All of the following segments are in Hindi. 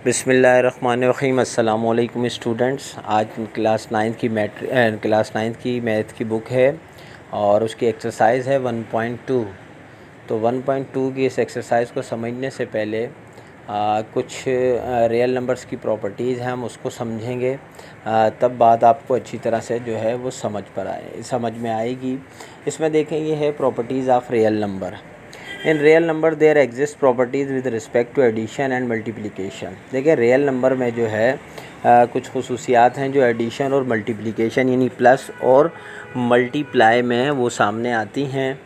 बिस्मिल्लाहिर्रहमानिर्रहीम। अस्सलाम वालेकुम स्टूडेंट्स। आज क्लास नाइन्थ की मैथ की बुक है और उसकी एक्सरसाइज है 1.2। तो 1.2 की इस एक्सरसाइज को समझने से पहले कुछ रियल नंबर्स की प्रॉपर्टीज़ हैं, हम उसको समझेंगे। तब बात आपको अच्छी तरह से जो है वो समझ में आएगी। इसमें देखें, ये है properties of real number. In real number there exist properties with respect to addition and multiplication. देखिए, रियल नंबर में जो है कुछ खुसूसियात हैं जो एडिशन और मल्टीप्लिकेशन यानी प्लस और मल्टीप्लाई में वो सामने आती हैं।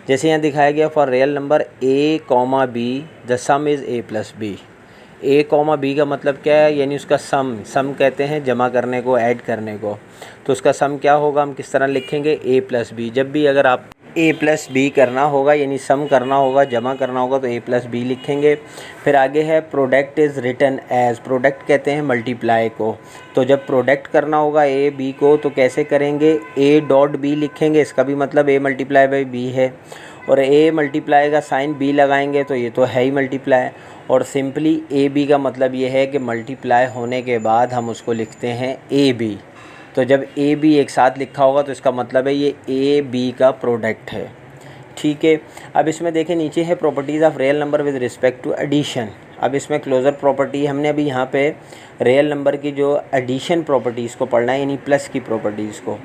जैसे यहाँ दिखाया गया, for real number a, b the some is a plus b। a, b का मतलब क्या है, यानी उसका सम कहते हैं जमा करने को, ऐड करने को। तो उसका सम क्या होगा, हम किस तरह लिखेंगे, a प्लस b। जब भी अगर आप a प्लस बी करना होगा, यानी सम करना होगा, जमा करना होगा, तो a प्लस बी लिखेंगे। फिर आगे है product is written as. Product कहते हैं मल्टीप्लाई को। तो जब प्रोडक्ट करना होगा a b को तो कैसे करेंगे, a डॉट b लिखेंगे। इसका भी मतलब a मल्टीप्लाई बाई b है, और a मल्टीप्लाई का साइन b लगाएंगे तो ये तो है ही मल्टीप्लाई। और सिंपली a b का मतलब ये है कि मल्टीप्लाई होने के बाद हम उसको लिखते हैं a b। तो जब ए बी एक साथ लिखा होगा तो इसका मतलब है ये ए बी का प्रोडक्ट है। ठीक है। अब इसमें देखें, नीचे है properties of real number with respect to addition. अब इसमें क्लोज़र प्रॉपर्टी, हमने अभी यहाँ पे रियल नंबर की जो एडिशन प्रॉपर्टीज़ को पढ़ना है, यानी प्लस की प्रॉपर्टीज़ को।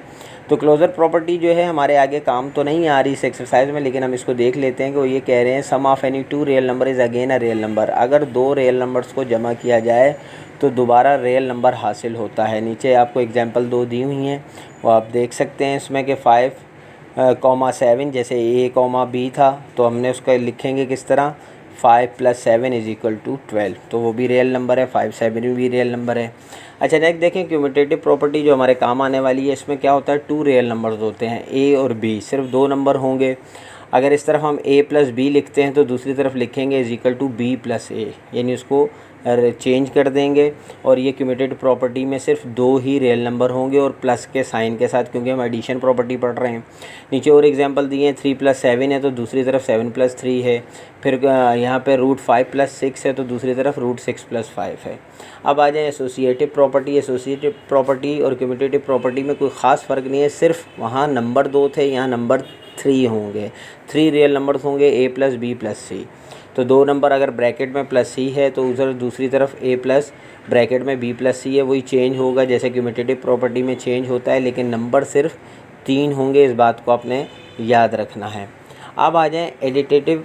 तो क्लोज़र प्रॉपर्टी जो है हमारे आगे काम तो नहीं आ रही इस एक्सरसाइज में, लेकिन हम इसको देख लेते हैं कि वो ये कह रहे हैं, sum of any two real number is again a real number. अगर दो रियल नंबर्स को जमा किया जाए तो दोबारा रियल नंबर हासिल होता है। नीचे आपको एग्जांपल दो दी हुई हैं, वो आप देख सकते हैं इसमें कि 5,7, जैसे a, b था तो हमने उसका लिखेंगे किस तरह, 5 + 7 = 12। तो वो भी रियल नंबर है, 5 7 भी रियल नंबर है। अच्छा, नेक्स्ट देखें, क्यूमुलेटिव प्रॉपर्टी जो हमारे काम आने वाली है, इसमें क्या होता है, टू रियल नंबर्स होते हैं, a और b, सिर्फ दो नंबर होंगे। अगर इस तरफ हम a + b लिखते हैं तो दूसरी तरफ लिखेंगे = b + a, यानी उसको चेंज कर देंगे। और ये क्यूमुलेटिव प्रॉपर्टी में सिर्फ दो ही रियल नंबर होंगे और प्लस के साइन के साथ, क्योंकि हम एडिशन प्रॉपर्टी पढ़ रहे हैं। नीचे और एग्जांपल दिए हैं, 3 + 7 है तो दूसरी तरफ 7 + 3 है। फिर यहाँ पे √5 + 6 है तो दूसरी तरफ √6 + 5 है। अब आ जाए एसोसिएटिव प्रॉपर्टी। एसोसिएटिव प्रॉपर्टी और क्यूमुलेटिव प्रॉपर्टी में कोई ख़ास फ़र्क नहीं है, सिर्फ वहाँ नंबर दो थे, यहाँ नंबर 3 होंगे, 3 रियल नंबर्स होंगे, a + b + c। तो दो नंबर अगर ब्रैकेट में +c है तो उधर दूसरी तरफ a प्लस ब्रैकेट में b + c है, वही चेंज होगा जैसे क्यूमुलेटिव प्रॉपर्टी में चेंज होता है, लेकिन नंबर सिर्फ 3 होंगे। इस बात को आपने याद रखना है। अब आ जाएँ एडिटिव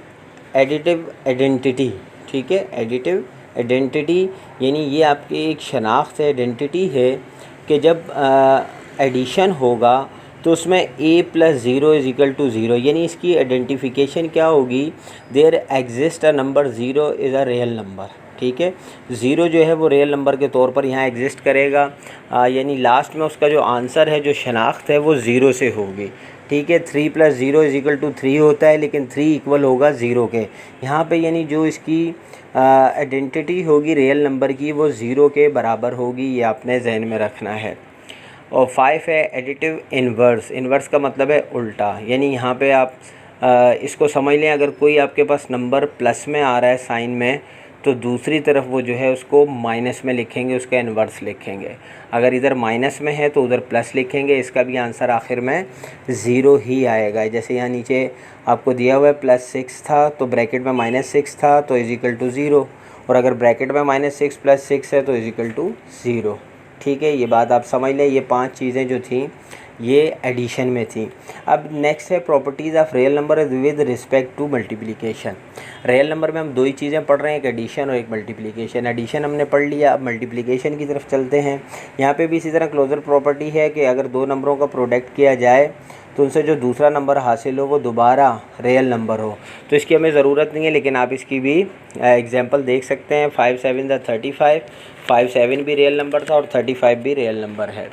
आइडेंटिटी। ठीक है, एडिटिव आइडेंटिटी यानी ये आपकी एक शनाख्त है, आइडेंटिटी है कि जब एडिशन होगा तो उसमें a + 0 = 0, यानी इसकी आइडेंटिफिकेशन क्या होगी, there exist a number 0 is a real number. ठीक है, 0 जो है वो रियल नंबर के तौर पर यहाँ एग्जिस्ट करेगा, यानी लास्ट में उसका जो आंसर है, जो शनाख्त है, वो 0 से होगी। ठीक है, 3 + 0 = 3 होता है, लेकिन 3 इक्वल होगा 0 के। यहाँ पे यानी जो इसकी आइडेंटिटी होगी रियल नंबर की, वो 0 के बराबर होगी, ये आपने जहन में रखना है। और 5 है एडिटिव इन्वर्स। इन्वर्स का मतलब है उल्टा, यानी यहाँ पे आप इसको समझ लें, अगर कोई आपके पास नंबर प्लस में आ रहा है साइन में, तो दूसरी तरफ वो जो है उसको माइनस में लिखेंगे, उसका इन्वर्स लिखेंगे। अगर इधर माइनस में है तो उधर प्लस लिखेंगे, इसका भी आंसर आखिर में 0 ही आएगा। जैसे यहाँ नीचे आपको दिया हुआ है +6 था तो ब्रैकेट में -6 था तो = 0, और अगर ब्रैकेट में -6 + 6 है तो = 0। ठीक है, ये बात आप समझ लें। ये 5 चीज़ें जो थी ये एडिशन में थी। अब नेक्स्ट है properties of real number with respect to multiplication. Real number में हम दो ही चीज़ें पढ़ रहे हैं, एक एडिशन और एक मल्टीप्लिकेशन। एडिशन हमने पढ़ लिया, अब मल्टीप्लिकेशन की तरफ चलते हैं। यहाँ पे भी इसी तरह क्लोजर प्रॉपर्टी है कि अगर दो नंबरों का प्रोडक्ट किया जाए तो उनसे जो दूसरा नंबर हासिल हो वो दोबारा रियल नंबर हो। तो इसकी हमें ज़रूरत नहीं है, लेकिन आप इसकी भी एग्जांपल देख सकते हैं। 5 7 = 35, 5 7 भी रियल नंबर था और 35 भी रियल नंबर है।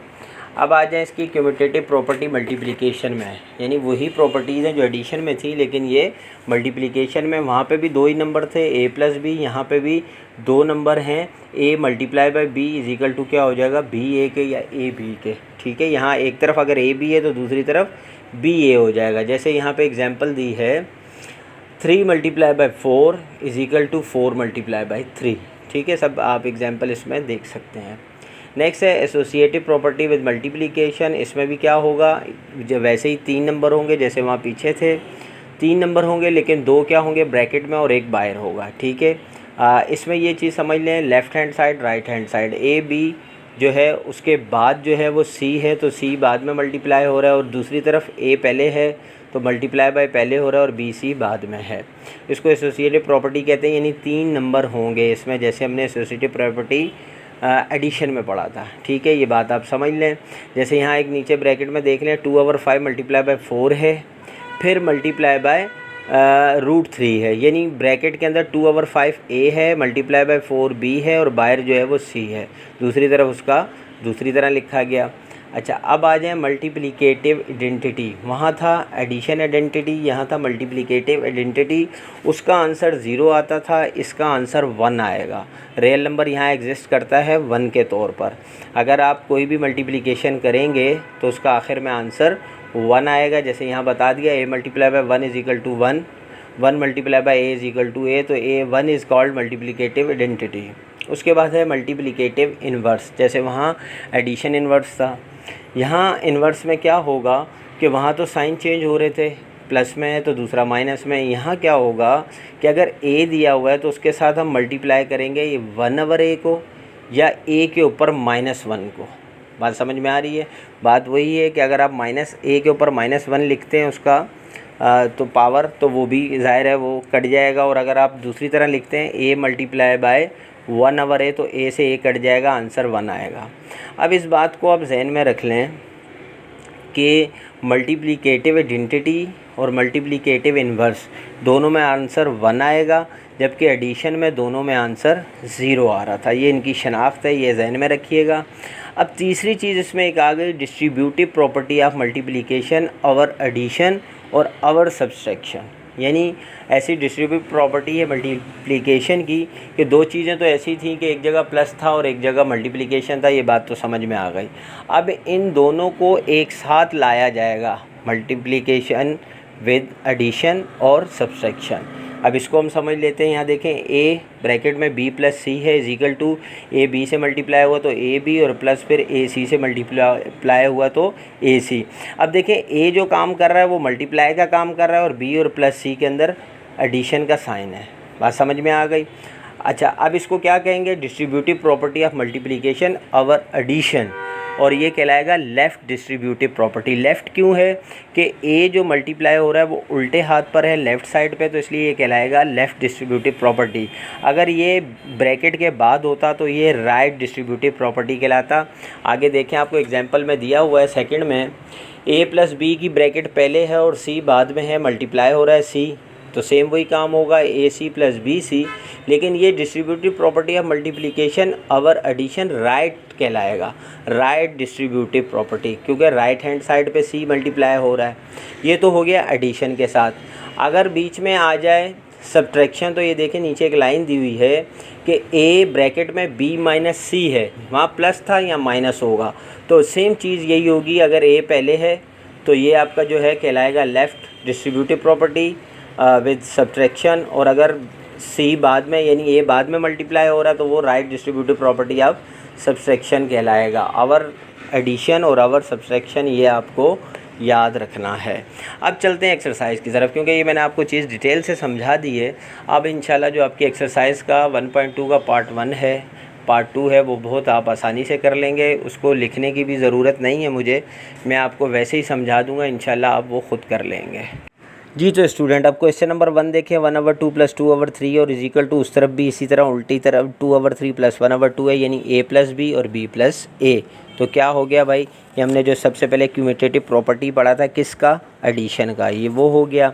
अब आ जाए इसकी क्यूमुलेटिव प्रॉपर्टी मल्टीप्लिकेशन में, यानी वही प्रॉपर्टीज़ हैं जो एडिशन में थी, लेकिन ये मल्टीप्लिकेशन में, वहाँ पे भी दो ही नंबर थे, a + b, यहाँ पे भी दो नंबर हैं, a × b = क्या हो जाएगा, b a के या a b के। ठीक है, यहाँ एक तरफ अगर a b है तो दूसरी तरफ b a हो जाएगा। जैसे यहाँ पे एग्जांपल दी है, 3 × 4 = 4 × 3। ठीक है, सब आप एग्जाम्पल इसमें देख सकते हैं। नेक्स्ट है एसोसिएटिव प्रॉपर्टी विद मल्टीप्लिकेशन। इसमें भी क्या होगा, जब वैसे ही 3 नंबर होंगे जैसे वहाँ पीछे थे, 3 नंबर होंगे लेकिन 2 क्या होंगे ब्रैकेट में और 1 बाहर होगा। ठीक है, इसमें ये चीज़ समझ लें, left hand side right hand side A B जो है उसके बाद जो है वो सी है, तो सी बाद में मल्टीप्लाई हो रहा है, और दूसरी तरफ ए पहले है तो मल्टीप्लाई बाय पहले हो रहा है और बी सी बाद में है। इसको एसोसिएटिव प्रॉपर्टी कहते हैं, यानी 3 नंबर होंगे इसमें, जैसे हमने एसोसिएटिव प्रॉपर्टी एडिशन में पढ़ा था। ठीक है, ये बात आप समझ लें। जैसे यहाँ एक नीचे ब्रैकेट में देख लें 2/5 मल्टीप्लाई बाय 4 है, फिर मल्टीप्लाई बाय √3 है, यानी ब्रैकेट के अंदर 2/5 ए है, मल्टीप्लाई बाय 4 बी है और बाहर जो है वो सी है, दूसरी तरफ उसका दूसरी तरह लिखा गया। अच्छा, अब आ जाए मल्टीप्लिकेटिव आइडेंटिटी। वहाँ था एडिशन आइडेंटिटी, यहाँ था मल्टीप्लिकेटिव आइडेंटिटी। उसका आंसर 0 आता था, इसका आंसर 1 आएगा। रियल नंबर यहाँ एग्जिस्ट करता है 1 के तौर पर। अगर आप कोई भी मल्टीप्लिकेशन करेंगे तो उसका आखिर में आंसर 1 आएगा। जैसे यहाँ बता दिया a multiply bye 1 = 1, 1 multiply by a = a, तो a 1 is called multiplicative identity. उसके बाद है मल्टीप्लिकेटिव इन्वर्स। जैसे वहाँ एडिशन इन्वर्स था, यहाँ इन्वर्स में क्या होगा कि वहाँ तो साइन चेंज हो रहे थे, प्लस में है तो दूसरा माइनस में। यहाँ क्या होगा कि अगर a दिया हुआ है तो उसके साथ हम मल्टीप्लाई करेंगे ये 1/a को या a के ऊपर -1 को। बात समझ में आ रही है? बात वही है कि अगर आप -a के ऊपर -1 लिखते हैं उसका तो पावर, तो वो भी ज़ाहिर है वो कट जाएगा। और अगर आप दूसरी तरह लिखते हैं a मल्टीप्लाई बाय 1/a, तो a से a कट जाएगा, आंसर 1 आएगा। अब इस बात को आप जहन में रख लें कि मल्टीप्लिकेटिव आइडेंटिटी और मल्टीप्लिकेटिव इन्वर्स दोनों में आंसर 1 आएगा, जबकि एडिशन में दोनों में आंसर 0 आ रहा था। ये इनकी शनाख्त है, ये जहन में रखिएगा। अब तीसरी चीज़ इसमें एक आ गई distributive property of multiplication, over addition और आवर सब्सट्रैक्शन। यानी ऐसी डिस्ट्रीब्यूटिव प्रॉपर्टी है मल्टीप्लिकेशन की कि दो चीज़ें तो ऐसी थी कि एक जगह प्लस था और एक जगह मल्टीप्लिकेशन था। ये बात तो समझ में आ गई। अब इन दोनों को एक साथ लाया जाएगा, मल्टीप्लिकेशन विद एडिशन और सब्सट्रैक्शन। अब इसको हम समझ लेते हैं। यहाँ देखें a ब्रैकेट में b + c है = a b से मल्टीप्लाई हुआ तो a b और प्लस फिर a c से मल्टीप्लाई हुआ तो a c। अब देखें a जो काम कर रहा है वो मल्टीप्लाई का काम कर रहा है और b और प्लस c के अंदर एडिशन का साइन है। बात समझ में आ गई? अच्छा, अब इसको क्या कहेंगे? Distributive property of multiplication over addition, और ये कहलाएगा लेफ़्ट डिस्ट्रीब्यूटिव प्रॉपर्टी। लेफ़्ट क्यों है कि a जो मल्टीप्लाई हो रहा है वो उल्टे हाथ पर है, लेफ़्ट साइड पे, तो इसलिए ये कहलाएगा लेफ़्ट डिस्ट्रीब्यूटिव प्रॉपर्टी। अगर ये ब्रैकेट के बाद होता तो ये राइट डिस्ट्रीब्यूटिव प्रॉपर्टी कहलाता। आगे देखें, आपको एग्जांपल में दिया हुआ है सेकंड में, a + b की ब्रैकेट पहले है और c बाद में है, मल्टीप्लाई हो रहा है c, तो सेम वही काम होगा AC + BC। लेकिन ये distributive property of multiplication over addition right कहलाएगा, राइट डिस्ट्रीब्यूटिव प्रॉपर्टी, क्योंकि राइट हैंड साइड पे C मल्टीप्लाई हो रहा है। ये तो हो गया एडिशन के साथ। अगर बीच में आ जाए सब्ट्रैक्शन, तो ये देखें नीचे एक लाइन दी हुई है कि A ब्रैकेट में B - C है, वहाँ प्लस था या माइनस होगा, तो सेम चीज़ यही होगी। अगर A पहले है तो ये आपका जो है कहलाएगा left distributive property with subtraction, और अगर C बाद में यानी A बाद में मल्टीप्लाई हो रहा है तो वो right distributive property of subtraction कहलाएगा। आवर एडिशन और आवर सब्ट्रैक्शन, ये आपको याद रखना है। अब चलते हैं एक्सरसाइज की तरफ, क्योंकि ये मैंने आपको चीज़ डिटेल से समझा दी है। अब इंशाल्लाह जो आपकी एक्सरसाइज का 1.2 का पार्ट 1 है, पार्ट 2 है, वो बहुत आप आसानी से कर लेंगे। उसको लिखने की भी ज़रूरत नहीं है मुझे, मैं आपको वैसे ही समझा दूँगा, इंशाल्लाह आप वो ख़ुद कर लेंगे। जी तो स्टूडेंट, अब क्वेश्चन नंबर 1 देखें, 1/2 + 2/3 और = उस तरफ भी इसी तरह उल्टी तरफ 2/3 + 1/2 है, यानी a + b और b + a। तो क्या हो गया भाई, ये हमने जो सबसे पहले क्यूमुलेटिव प्रॉपर्टी पढ़ा था किसका? एडिशन का, ये वो हो गया।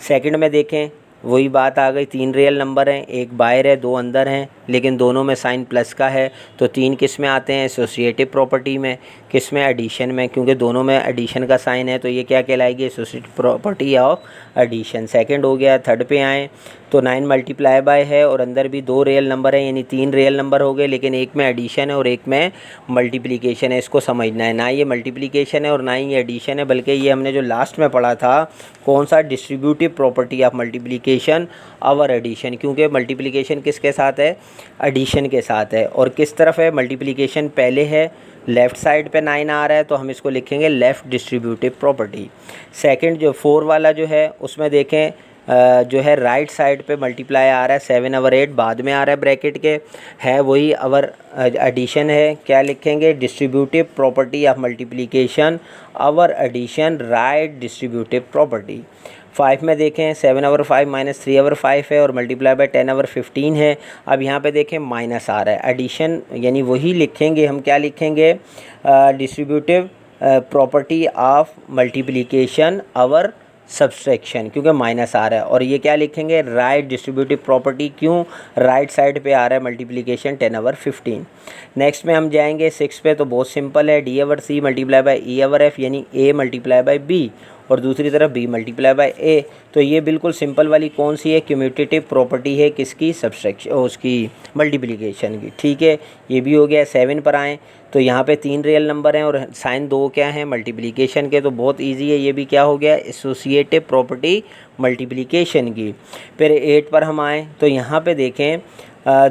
सेकंड में देखें वही बात आ गई, 3 रियल नंबर हैं, एक बाहर है 2 अंदर हैं, लेकिन दोनों में साइन प्लस का है, तो 3 किस में आते हैं? एसोसिएटिव प्रॉपर्टी में। किस में? एडिशन में, क्योंकि दोनों में एडिशन का साइन है, तो ये क्या कहलाएगी? Associative property of addition. Second हो गया। थर्ड पे आएँ तो 9 मल्टीप्लाई बाय है और अंदर भी 2 रियल नंबर है, यानी 3 रियल नंबर हो गए, लेकिन एक में एडिशन है और एक में मल्टीप्लिकेशन है। इसको समझना है, ना ये मल्टीप्लिकेशन है और ना ही ये एडिशन है, बल्कि ये हमने जो लास्ट में पढ़ा था कौन सा? Distributive property of multiplication multiplication और एडिशन, क्योंकि मल्टीप्लिकेशन किसके साथ है, एडिशन के साथ है। और किस तरफ है मल्टीप्लिकेशन, पहले है लेफ़्ट साइड पे 9 आ रहा है तो हम इसको लिखेंगे लेफ़्ट डिस्ट्रीब्यूटिव प्रॉपर्टी। सेकंड जो 4 वाला जो है उसमें देखें जो है राइट साइड पे मल्टीप्लाई आ रहा है 7/8 बाद में आ रहा है ब्रैकेट के, है वही अवर एडिशन है। क्या लिखेंगे, distributive property of multiplication over addition right distributive property. 5 में देखें 7/5 माइनस 3/5 है और मल्टीप्लाई बाय 10/15 है। अब यहाँ पे देखें माइनस आ रहा है, एडिशन यानी वही लिखेंगे हम, क्या लिखेंगे, distributive property of multiplication our subtraction, क्योंकि माइनस आ रहा है। और ये क्या लिखेंगे, राइट डिस्ट्रीब्यूटिव प्रॉपर्टी, क्यों, राइट साइड पे आ रहा है मल्टीप्लिकेशन 10/15। नेक्स्ट में हम जाएंगे 6 पे, तो बहुत सिंपल है, D/C मल्टीप्लाई बाय E/F यानी A मल्टीप्लाई बाय B और दूसरी तरफ B मल्टीप्लाई बाय A। तो ये बिल्कुल सिंपल वाली कौन सी है, क्यूम्यूटेटिव प्रॉपर्टी है किसकी, सब्सट्रैक्शन, उसकी मल्टीप्लिकेशन की। ठीक है, ये भी हो गया। 7 पर आएँ तो यहाँ पे 3 रियल नंबर हैं और साइन 2 क्या हैं, मल्टीप्लिकेशन के, तो बहुत इजी है, ये भी क्या हो गया, एसोसिएटिव प्रॉपर्टी मल्टीप्लिकेशन की। फिर 8 पर हम आएँ तो यहाँ पे देखें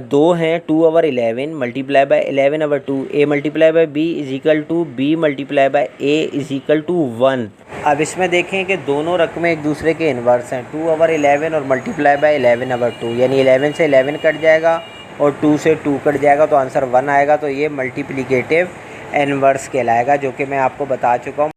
2 हैं 2/11 multiply by 11/2, A multiply by B is equal to B multiply by A is equal to 1। अब इसमें देखें कि दोनों रकमें एक दूसरे के इन्वर्स हैं, 2/11 और मल्टीप्लाई बाय 11/2, यानी 11 से 11 कट जाएगा और 2 से 2 कट जाएगा तो आंसर 1 आएगा। तो ये मल्टीप्लिकेटिव इन्वर्स कहलाएगा, जो कि मैं आपको बता चुका हूँ।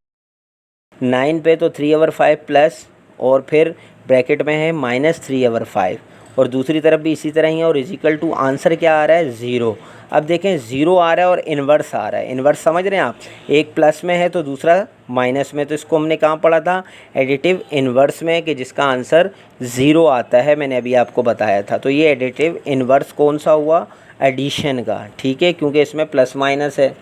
9 पे तो 3/5 प्लस और फिर ब्रैकेट में है -3/5 और दूसरी तरफ भी इसी तरह ही है और इजिकल टू आंसर क्या आ रहा है, 0। अब देखें 0 आ रहा है और इन्वर्स आ रहा है, इन्वर्स समझ रहे हैं आप, एक प्लस में है तो दूसरा माइनस में, तो इसको हमने कहाँ पढ़ा था, एडिटिव इन्वर्स में, कि जिसका आंसर 0 आता है, मैंने अभी आपको बताया था। तो ये एडिटिव इन्वर्स कौन सा हुआ, एडिशन का। ठीक है, क्योंकि इसमें प्लस माइनस है।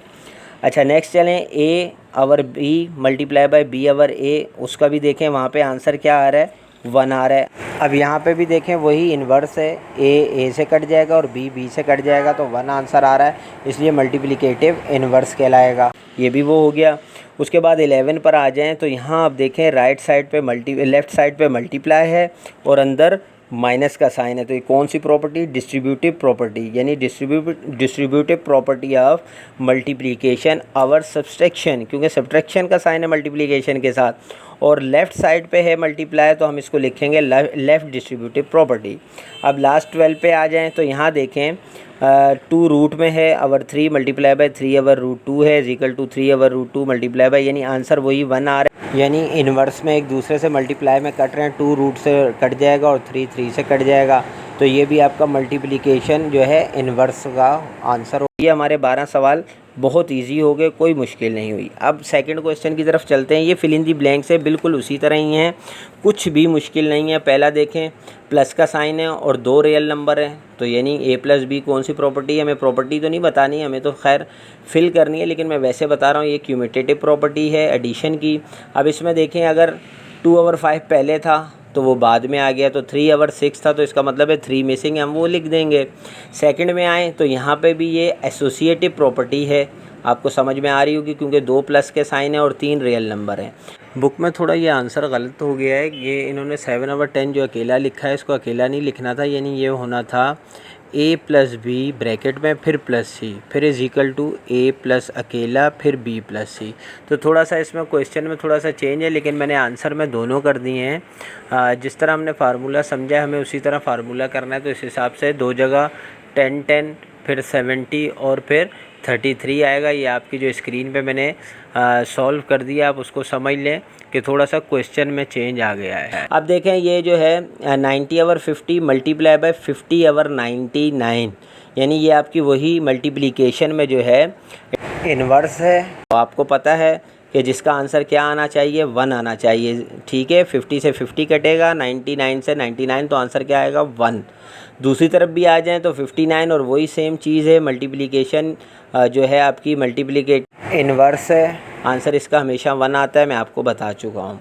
अच्छा नेक्स्ट चलें, A/B मल्टीप्लाई बाय B/A, उसका भी देखें, वहाँ पे आंसर क्या आ रहा है, 1 आ रहा है। अब यहाँ पे भी देखें वही इन्वर्स है, A से कट जाएगा और B से कट जाएगा तो 1 आंसर आ रहा है, इसलिए मल्टीप्लिकेटिव इन्वर्स कहलाएगा। ये भी वो हो गया। उसके बाद 11 पर आ जाएं तो यहाँ आप देखें राइट साइड पे लेफ़्ट साइड पे मल्टीप्लाई है और अंदर माइनस का साइन है, तो ये कौन सी प्रॉपर्टी, डिस्ट्रीब्यूटिव प्रॉपर्टी, यानी distributive property of multiplication over subtraction, क्योंकि सब्सट्रैक्शन का साइन है मल्टीप्लिकेशन के साथ, और लेफ़्ट साइड पे है मल्टीप्लाई तो हम इसको लिखेंगे लेफ़्ट डिस्ट्रीब्यूटिव प्रॉपर्टी। अब लास्ट 12 पे आ जाएं तो यहाँ देखें 2 रूट में है, अवर 3 मल्टीप्लाई बाय 3/√2 है, इजिकल टू 3/√2 मल्टीप्लाई बाय, यानी आंसर वही 1 आ रहा है, यानी इन्वर्स में एक दूसरे से मल्टीप्लाई में कट रहे हैं, 2 रूट से कट जाएगा और 3 से कट जाएगा, तो ये भी आपका मल्टीप्लिकेशन जो है इन्वर्स का आंसर हो। ये हमारे 12 सवाल बहुत इजी हो गए, कोई मुश्किल नहीं हुई। अब सेकंड क्वेश्चन की तरफ चलते हैं। ये फिल इन दी ब्लैंक्स है, बिल्कुल उसी तरह ही हैं, कुछ भी मुश्किल नहीं है। पहला देखें, प्लस का साइन है और 2 रियल नंबर हैं, तो यानी A+B कौन सी प्रॉपर्टी है, हमें प्रॉपर्टी तो नहीं बतानी है, हमें तो खैर फिल करनी है, लेकिन मैं वैसे बता रहा हूँ, ये क्यूम्यूटेटिव प्रॉपर्टी है एडिशन की। अब इसमें देखें अगर 2/5 पहले था तो वो बाद में आ गया, तो 3/6 था, तो इसका मतलब है 3 मिसिंग, हम वो लिख देंगे। सेकंड में आए तो यहाँ पे भी ये एसोसिएटिव प्रॉपर्टी है, आपको समझ में आ रही होगी, क्योंकि 2 प्लस के साइन है और 3 रियल नंबर हैं। बुक में थोड़ा ये आंसर गलत हो गया है, ये इन्होंने 7/10 जो अकेला लिखा है इसको अकेला नहीं लिखना था, यानी ये होना था A+B ब्रैकेट में फिर +C फिर इज इक्वल टू A+ अकेला फिर B+C। तो थोड़ा सा इसमें क्वेश्चन में थोड़ा सा चेंज है, लेकिन मैंने आंसर में दोनों कर दिए हैं। जिस तरह हमने फार्मूला समझा है हमें उसी तरह फार्मूला करना है, तो इस हिसाब से 2 जगह 10 फिर 70 और फिर 33 आएगा। ये आपकी जो स्क्रीन पे मैंने सॉल्व कर दिया, आप उसको समझ लें कि थोड़ा सा क्वेश्चन में चेंज आ गया है। अब देखें ये जो है 90/50 मल्टीप्लाई बाय 50/99, यानी ये आपकी वही मल्टीप्लिकेशन में जो है इन्वर्स है। तो आपको पता है कि जिसका आंसर क्या आना चाहिए, 1 आना चाहिए। ठीक है, 50 से 50 कटेगा, 99 से 99, तो आंसर क्या आएगा, 1। दूसरी तरफ भी आ जाएं तो 59 और वही सेम चीज़ है, मल्टीप्लिकेशन जो है आपकी मल्टीप्लिकेट इन्वर्स है, आंसर इसका हमेशा 1 आता है, मैं आपको बता चुका हूँ।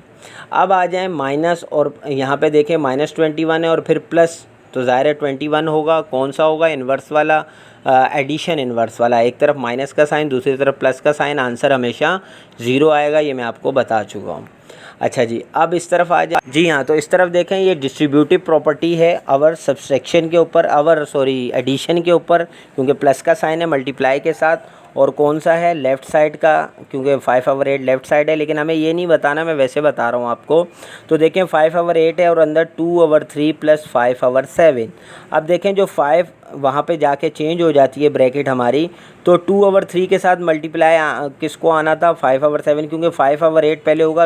अब आ जाएं माइनस, और यहाँ पे देखें -21 है और फिर प्लस, तो ज़ाहिर है 21 होगा, कौन सा होगा, इन्वर्स वाला, एडिशन इन्वर्स वाला, एक तरफ माइनस का साइन दूसरी तरफ प्लस का साइन, आंसर हमेशा 0 आएगा, ये मैं आपको बता चुका हूँ। अच्छा जी, अब इस तरफ आ जाए। जी हाँ, तो इस तरफ देखें, ये डिस्ट्रीब्यूटिव प्रॉपर्टी है अवर सब्सट्रैक्शन के ऊपर, एडिशन के ऊपर, क्योंकि प्लस का साइन है मल्टीप्लाई के साथ। और कौन सा है, लेफ़्ट साइड का, क्योंकि 5/8 लेफ़्ट साइड है, लेकिन हमें ये नहीं बताना, मैं वैसे बता रहा हूँ आपको। तो देखें 5/8 है और अंदर 2/3 प्लस 5/7। अब देखें जो 5 वहाँ पे जाके चेंज हो जाती है ब्रैकेट हमारी, तो 2/3 के साथ मल्टीप्लाई किसको आना था, 5/7, क्योंकि 5/8 पहले होगा,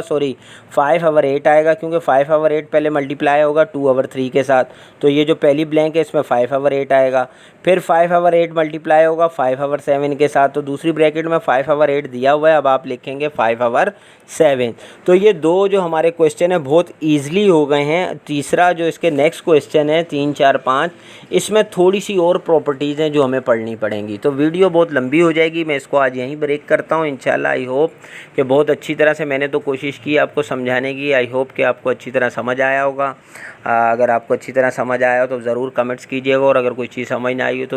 5/8 आएगा, क्योंकि 5/8 पहले मल्टीप्लाई होगा 2/3 के साथ। तो ये जो पहली ब्लैंक है इसमें 5/8 आएगा। फिर 5/8 मल्टीप्लाई होगा 5/7 के साथ, तो दूसरी ब्रैकेट में 5/8 दिया हुआ है, अब आप लिखेंगे 5/7। तो ये दो जो हमारे क्वेश्चन है बहुत ईजिली हो गए हैं। तीसरा जो इसके नेक्स्ट क्वेश्चन है 3, 4, 5, इसमें थोड़ी सी और प्रॉपर्टीज़ हैं जो हमें पढ़नी पड़ेंगी। तो वीडियो बहुत लंबी हो जाएगी, मैं इसको आज यहीं ब्रेक करता हूँ। इंशाल्लाह आई होप कि बहुत अच्छी तरह से मैंने तो कोशिश की आपको समझाने की। आई होप कि आपको अच्छी तरह समझ आया होगा। अगर आपको अच्छी तरह समझ आया हो तो ज़रूर कमेंट्स कीजिएगा, और अगर कोई चीज़ समझ ना आई हो तो